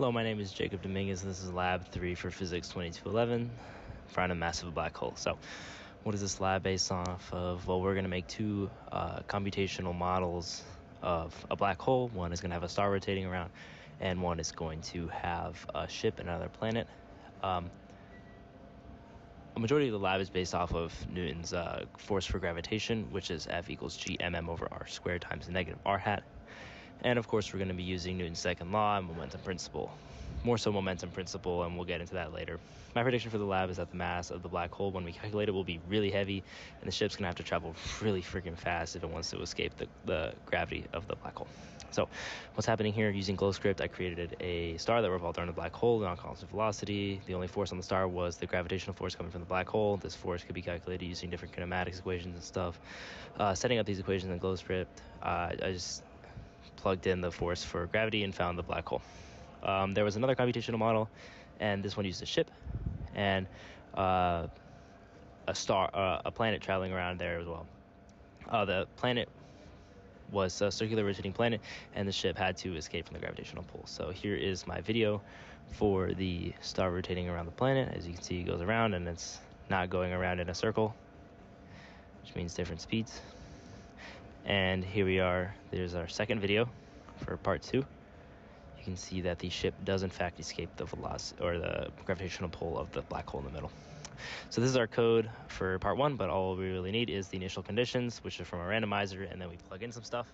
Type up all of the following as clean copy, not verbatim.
Hello, my name is Jacob Domingues. This is Lab 3 for Physics 2211, find a massive black hole. So, what is this lab based off of? Well, we're going to make two computational models of a black hole. One is going to have a star rotating around, and one is going to have a ship and another planet. A majority of the lab is based off of Newton's force for gravitation, which is F equals g mm over r squared times the negative r hat. And of course, we're going to be using Newton's second law and momentum principle. More so momentum principle, and we'll get into that later. My prediction for the lab is that the mass of the black hole, when we calculate it, will be really heavy, and the ship's going to have to travel really freaking fast if it wants to escape the gravity of the black hole. So what's happening here, using GlowScript, I created a star that revolved around the black hole, non-constant velocity. The only force on the star was the gravitational force coming from the black hole. This force could be calculated using different kinematics equations and stuff. Setting up these equations in GlowScript, I just plugged in the force for gravity and found the black hole. There was another computational model, and this one used a ship and a planet traveling around there as well. The planet was a circular rotating planet, and the ship had to escape from the gravitational pull. So here is my video for the star rotating around the planet. As you can see, it goes around, and it's not going around in a circle, which means different speeds. And here we are. There's our second video for part 2. You can see that the ship does in fact escape the velocity or the gravitational pull of the black hole in the middle. So this is our code for part 1, but all we really need is the initial conditions, which are from our randomizer, and then we plug in some stuff.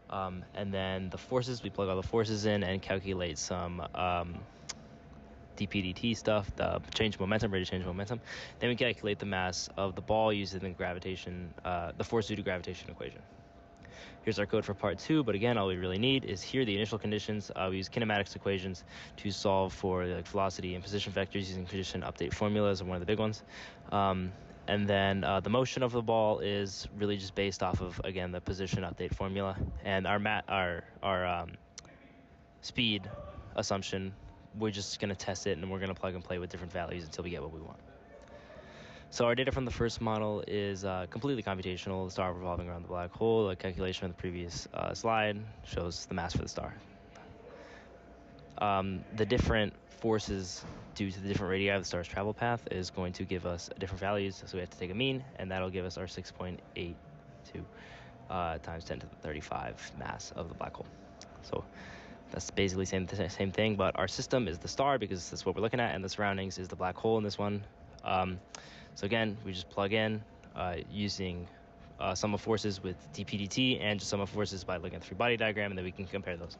And then the forces, we plug all the forces in and calculate some dp/dt stuff, the change of momentum, rate of change of momentum. Then we calculate the mass of the ball using the force due to gravitation equation. Here's our code for part 2, but again, all we really need is here the initial conditions. We use kinematics equations to solve for the velocity and position vectors using position update formulas, are one of the big ones. And then the motion of the ball is really just based off of, again, the position update formula. And our speed assumption, we're just going to test it, and we're going to plug and play with different values until we get what we want. So our data from the first model is completely computational. The star revolving around the black hole. A calculation from the previous slide shows the mass for the star. The different forces due to the different radii of the star's travel path is going to give us different values. So we have to take a mean, and that'll give us our 6.82 times 10 to the 35 mass of the black hole. So that's basically the same thing, but our system is the star because that's what we're looking at, and the surroundings is the black hole in this one. So again, we just plug in using sum of forces with dp/dt and just sum of forces by looking at the free body diagram, and then we can compare those.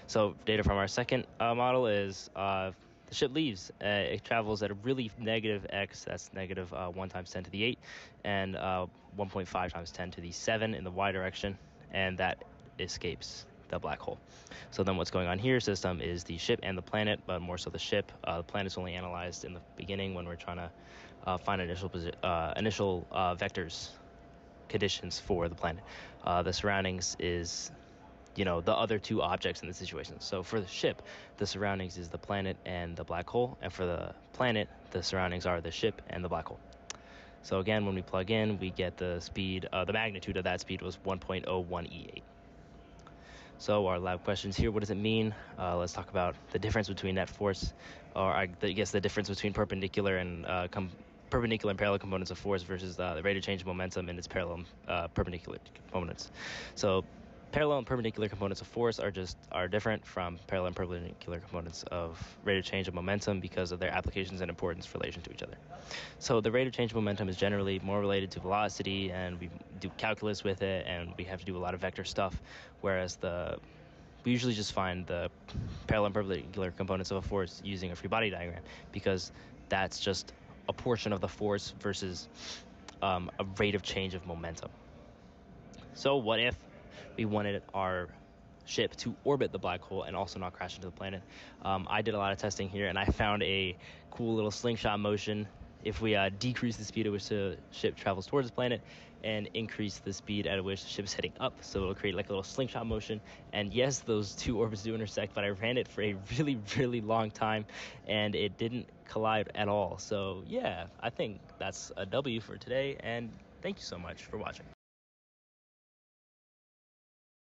So data from our second model is the ship leaves. It travels at a really negative x, that's negative 1 times 10 to the 8, and 1.5 times 10 to the 7 in the y direction, and that escapes the black hole. So then what's going on here, system, is the ship and the planet, but more so the ship. The planet's only analyzed in the beginning when we're trying to find initial vectors conditions for the planet. The surroundings is, the other two objects in the situation. So for the ship, the surroundings is the planet and the black hole, and for the planet, the surroundings are the ship and the black hole. So again, when we plug in, we get the speed, the magnitude of that speed was 1.01 E8. So our lab questions here, what does it mean? Let's talk about the difference between net force, or I guess the difference between perpendicular and parallel components of force versus the rate of change of momentum and its parallel perpendicular components. So parallel and perpendicular components of force are different from parallel and perpendicular components of rate of change of momentum because of their applications and importance relation to each other. So the rate of change of momentum is generally more related to velocity, and we do calculus with it, and we have to do a lot of vector stuff, whereas we usually just find the parallel and perpendicular components of a force using a free body diagram, because that's just a portion of the force versus a rate of change of momentum. So what if we wanted our ship to orbit the black hole and also not crash into the planet? I did a lot of testing here, and I found a cool little slingshot motion. If we decrease the speed at which the ship travels towards the planet and increase the speed at which the ship is heading up, so it'll create like a little slingshot motion. And yes, those two orbits do intersect, but I ran it for a really, really long time, and it didn't collide at all. So yeah, I think that's a W for today, and thank you so much for watching.